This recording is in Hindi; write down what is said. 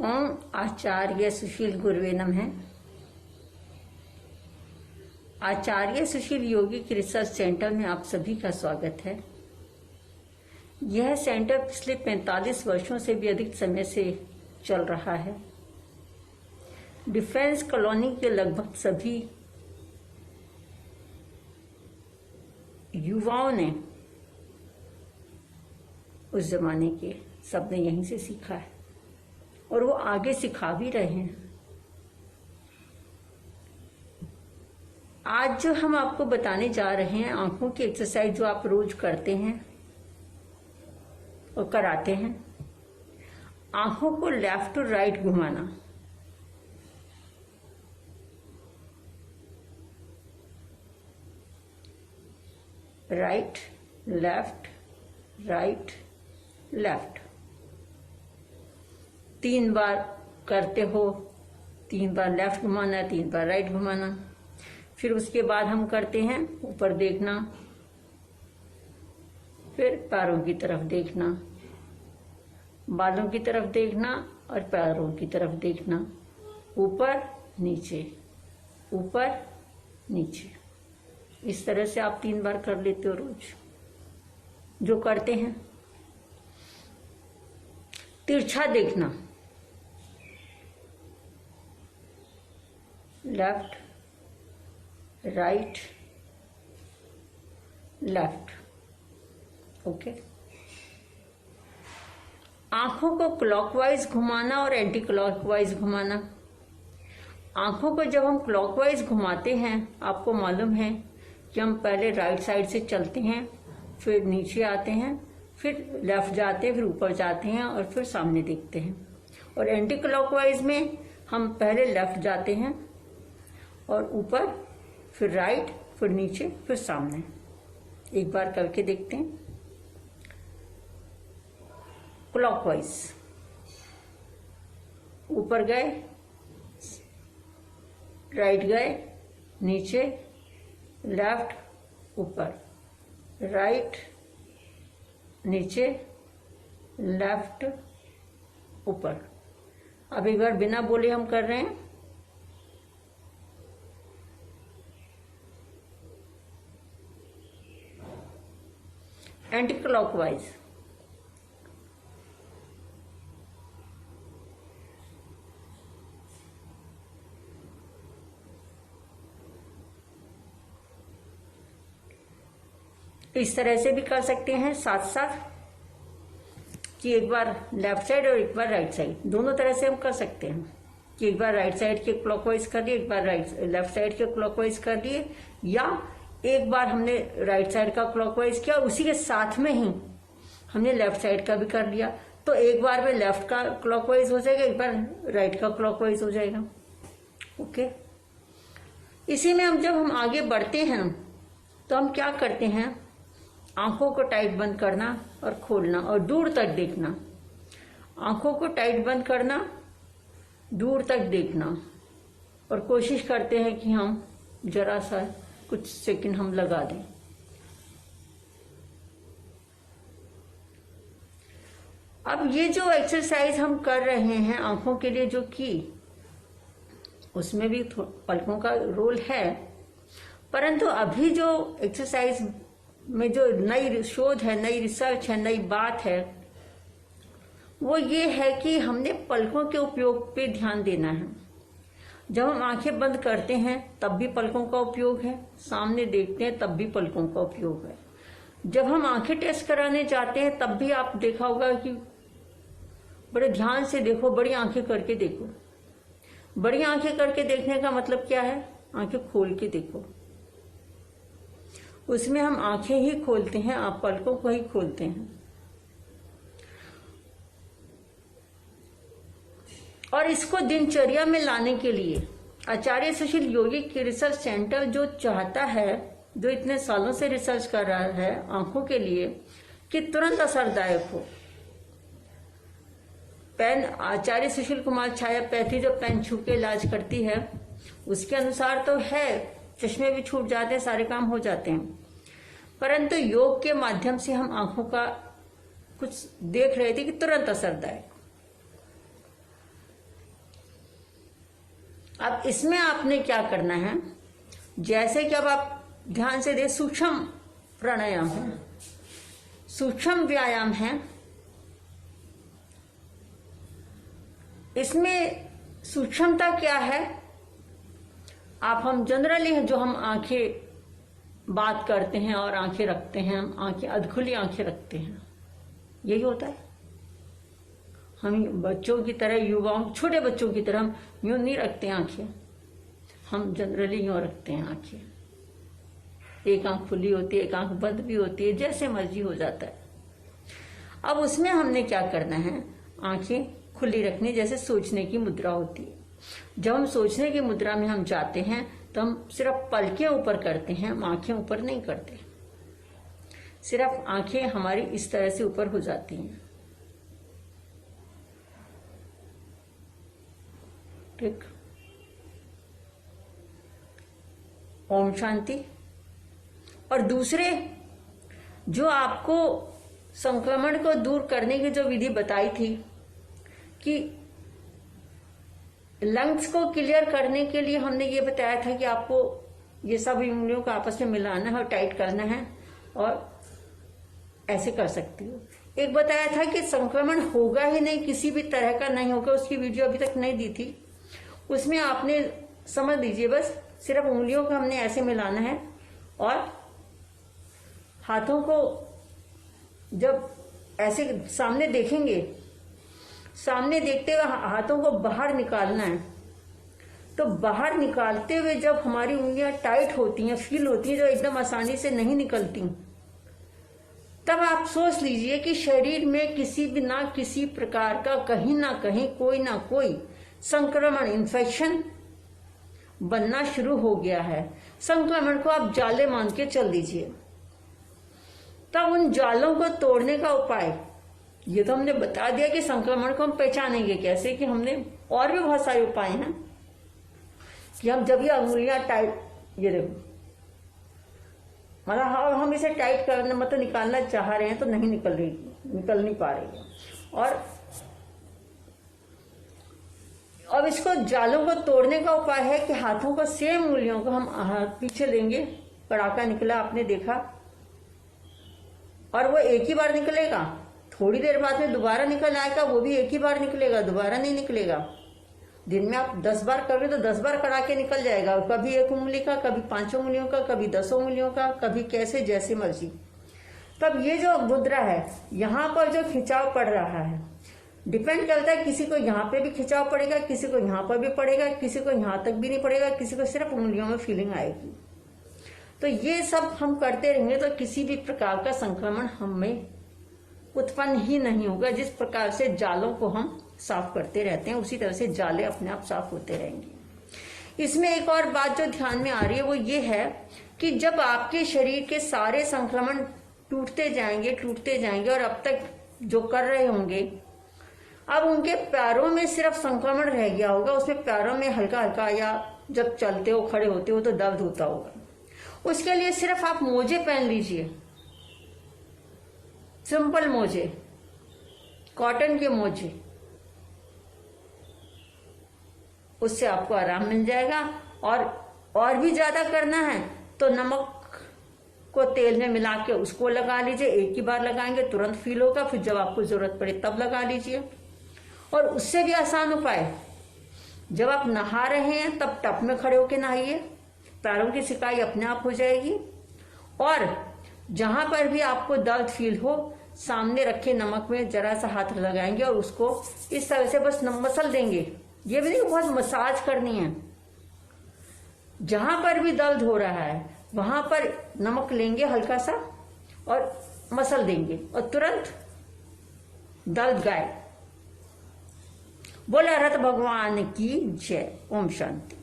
ओम आचार्य सुशील गुरुवे नमः। आचार्य सुशील योगिक रिसर्च सेंटर में आप सभी का स्वागत है। यह सेंटर पिछले 45 वर्षों से भी अधिक समय से चल रहा है। डिफेंस कॉलोनी के लगभग सभी युवाओं ने उस जमाने के सबने यहीं से सीखा है और वो आगे सिखा भी रहे हैं। आज जो हम आपको बताने जा रहे हैं, आंखों की एक्सरसाइज जो आप रोज करते हैं और कराते हैं। आंखों को लेफ्ट टू राइट घुमाना, राइट लेफ्ट राइट लेफ्ट 3 बार करते हो। 3 बार लेफ्ट घुमाना, 3 बार राइट घुमाना। फिर उसके बाद हम करते हैं ऊपर देखना, फिर पैरों की तरफ देखना, बालों की तरफ देखना और पैरों की तरफ देखना। ऊपर नीचे, ऊपर नीचे। इस तरह से आप 3 बार कर लेते हो रोज जो करते हैं। तिरछा देखना, लेफ्ट राइट लेफ्ट। ओके। आंखों को क्लॉकवाइज घुमाना और एंटी क्लॉकवाइज घुमाना। आंखों को जब हम क्लॉकवाइज घुमाते हैं, आपको मालूम है कि हम पहले राइट साइड से चलते हैं, फिर नीचे आते हैं, फिर लेफ्ट जाते हैं, फिर ऊपर जाते हैं और फिर सामने देखते हैं। और एंटी क्लॉकवाइज में हम पहले लेफ्ट जाते हैं और ऊपर, फिर राइट, फिर नीचे, फिर सामने। एक बार करके देखते हैं। क्लॉकवाइज, ऊपर गए, राइट गए, नीचे, लेफ्ट, ऊपर, राइट, नीचे, लेफ्ट, ऊपर। अब एक बार बिना बोले हम कर रहे हैं। एंटी क्लॉकवाइज, इस तरह से भी कर सकते हैं साथ साथ कि एक बार लेफ्ट साइड और एक बार राइट साइड, दोनों तरह से हम कर सकते हैं कि एक बार राइट साइड के क्लॉकवाइज कर लिए, एक बार लेफ्ट साइड के क्लॉकवाइज कर लिए, या एक बार हमने राइट साइड का क्लॉकवाइज किया, उसी के साथ में ही हमने लेफ्ट साइड का भी कर लिया। तो एक बार में लेफ्ट का क्लॉकवाइज हो जाएगा, एक बार राइट का क्लॉकवाइज हो जाएगा। ओके। इसी में जब हम आगे बढ़ते हैं तो हम क्या करते हैं, आंखों को टाइट बंद करना और खोलना और दूर तक देखना। आंखों को टाइट बंद करना, दूर तक देखना, और कोशिश करते हैं कि हम जरा सा कुछ सेकंड हम लगा दें। अब ये जो एक्सरसाइज हम कर रहे हैं आंखों के लिए, जो कि उसमें भी पलकों का रोल है, परंतु अभी जो एक्सरसाइज में जो नई शोध है, नई रिसर्च है, नई बात है, वो ये है कि हमने पलकों के उपयोग पे ध्यान देना है। जब हम आंखें बंद करते हैं तब भी पलकों का उपयोग है, सामने देखते हैं तब भी पलकों का उपयोग है। जब हम आंखें टेस्ट कराने जाते हैं तब भी आप देखा होगा कि बड़े ध्यान से देखो, बड़ी आंखें करके देखो। बड़ी आंखें करके देखने का मतलब क्या है, आंखें खोल के देखो। उसमें हम आंखें ही खोलते हैं, आप पलकों को ही खोलते हैं। और इसको दिनचर्या में लाने के लिए आचार्य सुशील योगिक रिसर्च सेंटर जो चाहता है, जो इतने सालों से रिसर्च कर रहा है आंखों के लिए, कि तुरंत असरदायक हो। पेन, आचार्य सुशील कुमार छायापैथी जो पेन छू के इलाज करती है, उसके अनुसार तो है, चश्मे भी छूट जाते हैं, सारे काम हो जाते हैं। परंतु योग के माध्यम से हम आंखों का कुछ देख रहे थे कि तुरंत असरदायक। अब इसमें आपने क्या करना है, जैसे कि अब आप ध्यान से दे, सूक्ष्म प्राणायाम है, सूक्ष्म व्यायाम है। इसमें सूक्ष्मता क्या है, आप हम जनरली जो हम आंखें बात करते हैं और आंखें रखते हैं, हम आंखें अधखुली आंखें रखते हैं, यही होता है। हम बच्चों की तरह, युवाओं, छोटे बच्चों की तरह हम यूं नहीं रखते आंखें, हम जनरली यूं रखते हैं आंखें। एक आंख खुली होती है, एक आंख बंद भी होती है, जैसे मर्जी हो जाता है। अब उसमें हमने क्या करना है, आंखें खुली रखनी, जैसे सोचने की मुद्रा होती है। जब हम सोचने की मुद्रा में हम जाते हैं तो हम सिर्फ पलकें ऊपर करते हैं, हम आंखें ऊपर नहीं करते, सिर्फ आंखें हमारी इस तरह से ऊपर हो जाती हैं। ठीक, ओम शांति। और दूसरे जो आपको संक्रमण को दूर करने की जो विधि बताई थी कि लंग्स को क्लियर करने के लिए हमने ये बताया था कि आपको ये सब उंगलियों को आपस में मिलाना है और टाइट करना है, और ऐसे कर सकती हो। एक बताया था कि संक्रमण होगा ही नहीं, किसी भी तरह का नहीं होगा, उसकी वीडियो अभी तक नहीं दी थी, उसमें आपने समझ लीजिए, बस सिर्फ उंगलियों को हमने ऐसे मिलाना है और हाथों को जब ऐसे सामने देखेंगे, सामने देखते हुए हाथों को बाहर निकालना है। तो बाहर निकालते हुए जब हमारी उंगलियां टाइट होती हैं, फील होती हैं, जो एकदम आसानी से नहीं निकलती, तब आप सोच लीजिए कि शरीर में किसी भी ना किसी प्रकार का कहीं ना कहीं कोई ना कोई संक्रमण, इन्फेक्शन बनना शुरू हो गया है। संक्रमण को आप जाले मान के चल दीजिए। तब उन जालों को तोड़ने का उपाय, ये तो हमने बता दिया कि संक्रमण को हम पहचानेंगे कैसे, कि हमने और भी बहुत सारे उपाय हैं कि हम जब ये अंगुलियां टाइट, ये देखो, मतलब हम इसे टाइट करना मतलब निकालना चाह रहे हैं तो नहीं निकल नहीं पा रही है। और अब इसको जालों को तोड़ने का उपाय है कि हाथों को, सेम उंगलियों को हम हाथ पीछे लेंगे, कड़ाका निकला आपने देखा, और वो एक ही बार निकलेगा, थोड़ी देर बाद में दोबारा निकल आएगा, वो भी एक ही बार निकलेगा, दोबारा नहीं निकलेगा। दिन में आप 10 बार कर रहे तो 10 बार कड़ाके निकल जाएगा, कभी एक उंगली का, कभी 5 उंगलियों का, कभी 10 उंगलियों का, कभी कैसे, जैसे मर्जी। तब ये जो मुद्रा है, यहाँ पर जो खिंचाव पड़ रहा है, डिपेंड करता है, किसी को यहाँ पे भी खिंचाव पड़ेगा, किसी को यहाँ पर भी पड़ेगा, किसी को यहाँ तक भी नहीं पड़ेगा, किसी को सिर्फ उंगलियों में फीलिंग आएगी। तो ये सब हम करते रहेंगे तो किसी भी प्रकार का संक्रमण हमें उत्पन्न ही नहीं होगा। जिस प्रकार से जालों को हम साफ करते रहते हैं, उसी तरह से जाले अपने आप साफ होते रहेंगे। इसमें एक और बात जो ध्यान में आ रही है वो ये है कि जब आपके शरीर के सारे संक्रमण टूटते जाएंगे और अब तक जो कर रहे होंगे, अब उनके पैरों में सिर्फ संक्रमण रह गया होगा, उसमें पैरों में हल्का हल्का, या जब चलते हो, खड़े होते हो तो दर्द होता होगा। उसके लिए सिर्फ आप मोजे पहन लीजिए, सिंपल मोजे, कॉटन के मोजे, उससे आपको आराम मिल जाएगा। और भी ज्यादा करना है तो नमक को तेल में मिला के उसको लगा लीजिए, एक ही बार लगाएंगे तुरंत फील होगा, फिर जब आपको जरूरत पड़े तब लगा लीजिए। और उससे भी आसान उपाय, जब आप नहा रहे हैं तब टब में खड़े होकर नहाइए, पैरों की सिकाई अपने आप हो जाएगी। और जहां पर भी आपको दर्द फील हो, सामने रखे नमक में जरा सा हाथ लगाएंगे और उसको इस तरह से बस मसल देंगे। ये भी नहीं बहुत मसाज करनी है, जहां पर भी दर्द हो रहा है वहां पर नमक लेंगे हल्का सा और मसल देंगे और तुरंत दर्द गायब। बोला रथ भगवान की जय। ओम शांति।